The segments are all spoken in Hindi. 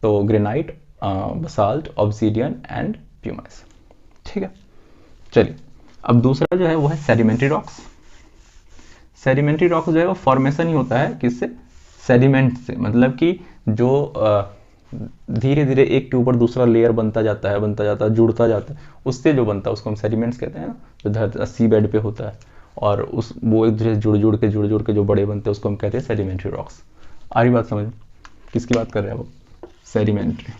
तो granite, basalt, obsidian and pumice. ठीक है, चलिए अब दूसरा जो है वो है सेडिमेंट्री रॉक्स। सेडिमेंट्री रॉक्स जो है वो फॉर्मेशन ही होता है किससे, सेडिमेंट से, मतलब कि जो धीरे धीरे एक के ऊपर दूसरा लेयर बनता जाता है, जुड़ता जाता है, उससे जो बनता है उसको हम सेडिमेंट्स कहते हैं ना, जो धरती सी बेड पे होता है, और उस वो एक दूसरे से जुड़ के जो बड़े बनते हैं उसको हम कहते हैं सेडिमेंट्री रॉक्स। आ रही बात समझ, किसकी बात कर रहे हैं वो, सेडिमेंट्री।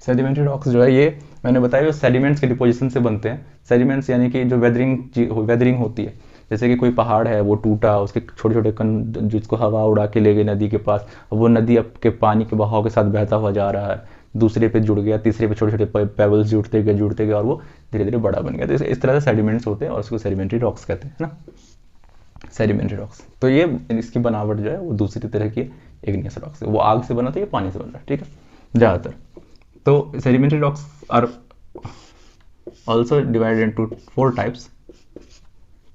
सेडिमेंट्री रॉक्स जो है ये मैंने बताया वो सेडिमेंट्स के डिपोजिशन से बनते हैं। सेडिमेंट्स यानी कि जो वेदरिंग होती है, जैसे कि कोई पहाड़ है वो टूटा, उसके छोटे छोटे कण जिसको हवा उड़ा के ले गई नदी के पास, वो नदी अब के पानी के बहाव के साथ बहता हुआ जा रहा है, दूसरे पे जुड़ गया, तीसरे पे छोटे छोटे पेबल्स जुड़ते गए और वो धीरे धीरे बड़ा बन गया। तो इस तरह से सेडिमेंट्स होते हैं और उसको सेडिमेंट्री रॉक्स कहते हैं ना, सेडिमेंट्री रॉक्स। तो ये इसकी बनावट जो है वो दूसरी तरह की इग्नियस रॉक्स है, वो आग से बना था, ये पानी से बन रहा है। ठीक है, ज़्यादातर तो sedimentary rocks are also divided into 4 types.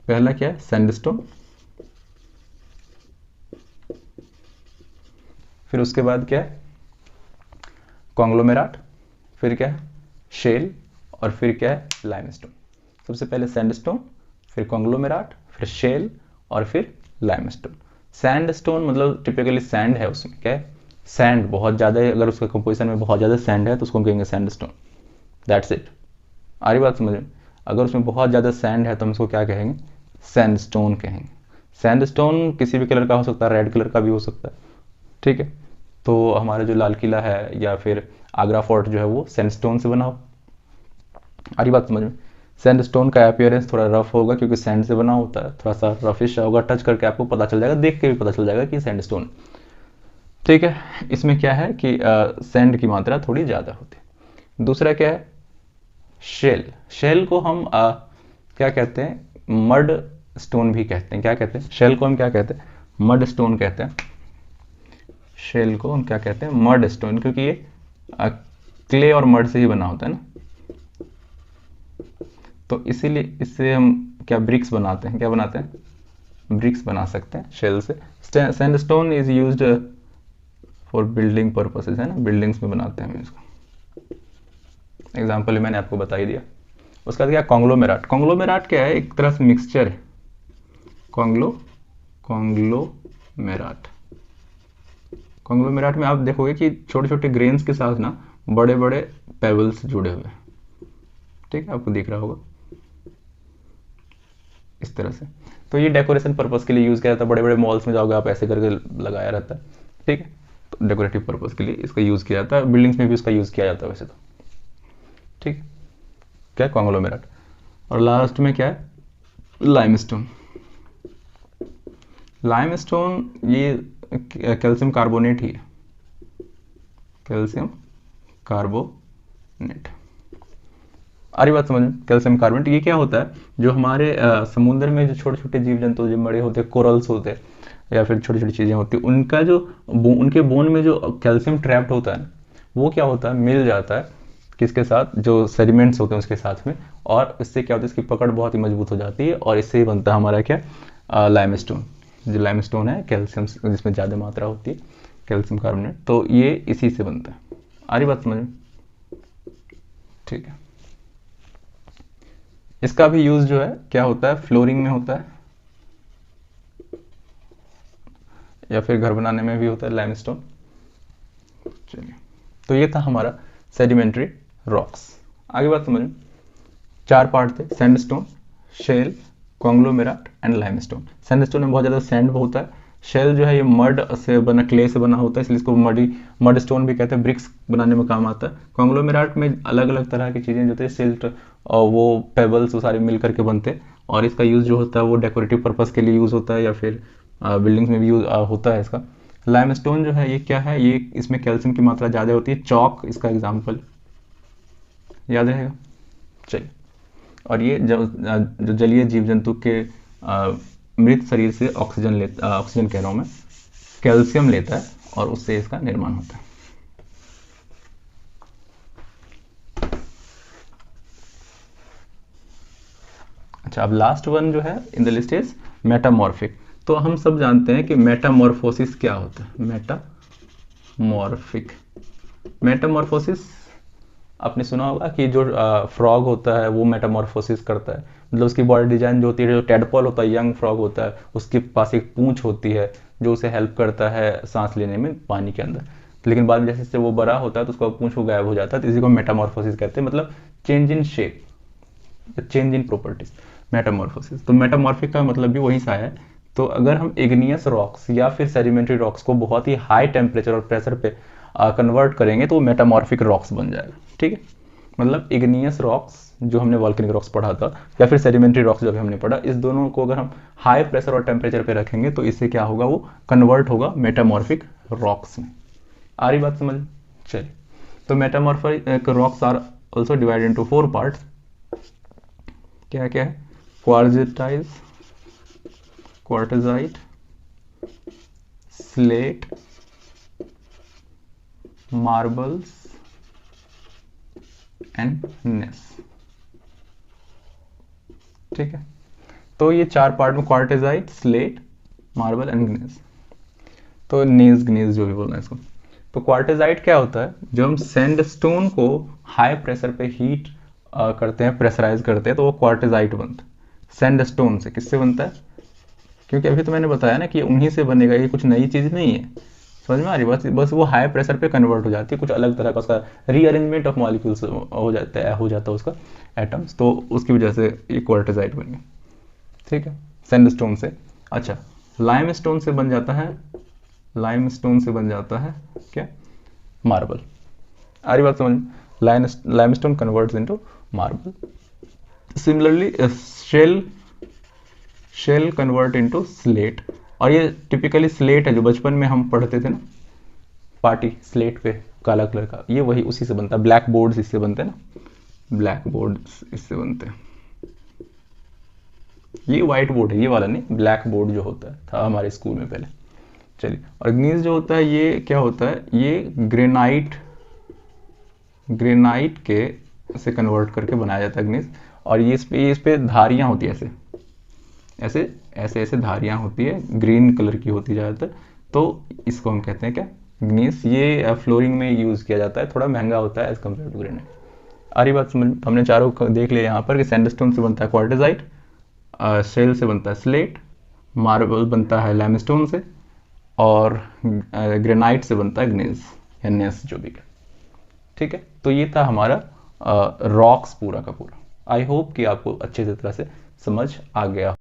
पहला क्या है, सैंडस्टोन, फिर उसके बाद क्या है, कॉन्ग्लोमेराट, फिर क्या है, शेल, और फिर क्या है, लाइमस्टोन। सबसे पहले सैंडस्टोन, फिर कॉन्ग्लोमेराट, फिर शेल, और फिर लाइमस्टोन। सैंडस्टोन मतलब टिपिकली सैंड है, उसमें क्या है, सैंड बहुत ज़्यादा है, अगर उसके कंपोजिशन में बहुत ज़्यादा सैंड है तो उसको हम कहेंगे सैंडस्टोन, दैट्स इट। आ रही बात समझ में, अगर उसमें बहुत ज़्यादा सैंड है तो हम उसको क्या कहेंगे, सैंडस्टोन कहेंगे। सैंडस्टोन किसी भी कलर का हो सकता है, रेड कलर का भी हो सकता है। ठीक है, तो हमारा जो लाल किला है या फिर आगरा फोर्ट जो है वो सैंडस्टोन से बना हो। आ रही बात समझ में, सैंडस्टोन का अपीयरेंस थोड़ा रफ होगा क्योंकि सैंड से बना होता है, थोड़ा सा रफिश होगा, टच करके आपको पता चल जाएगा, देख के भी पता चल जाएगा कि सैंडस्टोन। ठीक है, इसमें क्या है कि सैंड की मात्रा थोड़ी ज़्यादा होती है। दूसरा क्या है, शेल। शेल को हम क्या कहते हैं, मड स्टोन भी कहते हैं। क्या कहते हैं, शेल को हम क्या कहते हैं, मड स्टोन कहते हैं। शेल को हम क्या कहते हैं, मड स्टोन, क्योंकि ये क्ले और मड से ही बना होता है ना, तो इसीलिए इससे हम क्या ब्रिक्स बनाते हैं, क्या बनाते हैं, ब्रिक्स बना सकते हैं शेल से। Sandstone is used for building purposes, है ना, बिल्डिंग्स में बनाते हैं हम इसको, एग्जाम्पल मैंने आपको बता ही दिया। उसका बाद क्या, कॉन्ग्लोमेराट। कॉन्ग्लोमेराट क्या है, एक तरह से मिक्सचर है, कॉन्ग्लोमेराट। कॉन्ग्लोमेराट में आप देखोगे कि छोटे छोटे ग्रेन्स के साथ ना बड़े बड़े पेबल्स जुड़े हुए हैं। ठीक है, आपको दिख रहा होगा इस तरह से। तो ये डेकोरेशन पर्पस के लिए यूज़ किया जाता है, बड़े बड़े मॉल्स में जाओगे आप ऐसे करके लगाया रहता है। ठीक है, तो डेकोरेटिव पर्पस के लिए इसका यूज़ किया जाता है, बिल्डिंग्स में भी इसका यूज़ किया जाता है वैसे तो। ठीक, क्या है, कॉन्ग्लोमेराट। और लास्ट में क्या है, लाइमस्टोन। लाइमस्टोन ये कैल्शियम कार्बोनेट ही है, कैल्शियम कार्बोनेट। आ रही बात समझ में, कैल्शियम कार्बोनेट ये क्या होता है, जो हमारे समुद्र में जो छोटे छोटे जीव जंतु जो बड़े होते हैं, कोरल्स होते हैं या फिर छोटी छोटी चीज़ें होती हैं, उनका जो उनके बोन में जो कैल्शियम ट्रैप्ड होता है वो क्या होता है, मिल जाता है किसके साथ, जो सेडिमेंट्स होते हैं उसके साथ में, और इससे क्या होता है, इसकी पकड़ बहुत ही मजबूत हो जाती है, और इससे ही बनता है हमारा क्या, लाइमस्टोन। जो लाइमस्टोन है कैल्शियम जिसमें ज़्यादा मात्रा होती है, कैल्शियम कार्बोनेट, तो ये इसी से बनता है। आ रही बात समझ में, ठीक है। इसका भी यूज जो है क्या होता है, फ्लोरिंग में होता है या फिर घर बनाने में भी होता है लाइमस्टोन। चलिए, तो ये था हमारा सेडिमेंट्री रॉक्स। आगे बात समझ में, 4 पार्ट थे, sandstone, shale, conglomerate and limestone. Sandstone में बहुत ज़्यादा सैंड होता है, शेल जो है ये मड से बना, क्ले से बना होता है, इसलिए इसको मड स्टोन भी कहते हैं, ब्रिक्स बनाने में काम आता है। कॉन्ग्लोमेराट में अलग अलग तरह की चीज़ें जो होती है, सिल्ट और वो पेबल्स वो सारे मिल करके बनते हैं, और इसका यूज़ जो होता है वो डेकोरेटिव पर्पस के लिए यूज़ होता है या फिर बिल्डिंग्स में भी यूज होता है इसका। लाइमस्टोन जो है ये क्या है, ये इसमें कैल्शियम की मात्रा ज़्यादा होती है, चौक इसका एग्जाम्पल याद रहेगा। चलिए, और ये जो जलीय जीव जंतु के मृत शरीर से ऑक्सीजन कह रहा हूँ मैं, कैल्शियम लेता है और उससे इसका निर्माण होता है। अच्छा, अब लास्ट वन जो है in the list is metamorphic. तो हम सब जानते हैं कि मेटामॉर्फोसिस क्या होता है। मेटामॉर्फोसिस आपने सुना होगा कि जो फ्रॉग होता है वो मेटामॉर्फोसिस करता है, मतलब उसकी बॉडी डिजाइन जो होती है, जो टेडपॉल होता है, यंग फ्रॉग होता है, उसके पास एक पूंछ होती है जो उसे हेल्प करता है सांस लेने में पानी के अंदर। लेकिन बाद में जैसे जैसे वो बड़ा होता है तो उसका पूंछ वो गायब हो जाता है, तो इसी को मेटामॉर्फोसिस कहते हैं, मतलब change in shape, change in properties, Metamorphosis. तो मेटामॉर्फिक का मतलब भी वही सा है। तो अगर हम इग्नियस रॉक्स या फिर सेडिमेंट्री रॉक्स को बहुत ही हाई टेम्परेचर और प्रेशर पे कन्वर्ट करेंगे तो वो मेटामॉर्फिक रॉक्स बन जाएगा। ठीक है, मतलब इग्नियस रॉक्स जो हमने वॉल्केनिक रॉक्स पढ़ा था, या फिर सेडिमेंट्री रॉक्स जो भी हमने पढ़ा, इस दोनों को अगर हम हाई प्रेशर और टेम्परेचर पे रखेंगे तो इससे क्या होगा, वो कन्वर्ट होगा मेटामॉर्फिक रॉक्स में। आ रही बात समझ? चलिए, तो metamorphic rocks are also divided into 4 parts. क्या क्या है? Quartzite, slate, marbles and gneiss. ठीक है, तो ये 4 पार्ट में quartzite, slate, marble and gneiss. तो ग्नेस जो भी बोलना है इसको। तो क्वार्टजाइट क्या होता है? जब हम सैंडस्टोन को हाई प्रेशर पे हीट करते हैं, प्रेशराइज करते हैं, तो वो क्वार्टजाइट बनता है सैंडस्टोन से। किससे बनता है? क्योंकि अभी तो मैंने बताया ना कि उन्हीं से बनेगा, ये कुछ नई चीज नहीं है। समझ में आ रही? बस वो हाई प्रेशर पे कन्वर्ट हो जाती है, कुछ अलग तरह का उसका रीअरेंजमेंट ऑफ मॉलिक्यूल्स हो जाता है उसका एटम्स, तो उसकी वजह से ये क्वार्टजाइट बन गया। ठीक है, सैंडस्टोन से। अच्छा, लाइमस्टोन से बन जाता है क्या? मार्बल। आ रही बात समझ? Limestone converts into marble. Similarly shale convert into slate, और ये टिपिकली स्लेट है जो बचपन में हम पढ़ते थे ना, पार्टी स्लेट पे काला कलर का, ये वही उसी से बनता है। ब्लैक बोर्ड्स इससे बनते हैं ना, ब्लैक बोर्ड्स इससे बनते हैं। ये व्हाइट बोर्ड है, ये वाला नहीं, ब्लैक बोर्ड जो होता है था हमारे स्कूल में पहले। चलिए, और ग्नीस जो होता है ये क्या होता है? ये ग्रेनाइट के से कन्वर्ट करके बनाया जाता है ग्नीस। और ये इस पे धारियां होती है, ऐसे धारियां होती है, ग्रीन कलर की होती है ज़्यादातर। तो इसको हम कहते हैं क्या? ग्नीस। ये फ्लोरिंग में यूज किया जाता है, थोड़ा महंगा होता है एज कम्पेयर टू ग्रेनाइट। आ रही बात समझ? हमने चारों देख लिया यहाँ पर कि सैंडस्टोन से बनता है क्वार्टजाइट, शेल से बनता है स्लेट, मार्बल बनता है लाइमस्टोन से, और ग्रेनाइट से बनता है ग्नेस या नेस जो भी। ठीक है, तो ये था हमारा रॉक्स पूरा का पूरा। आई होप कि आपको अच्छे तरह से समझ आ गया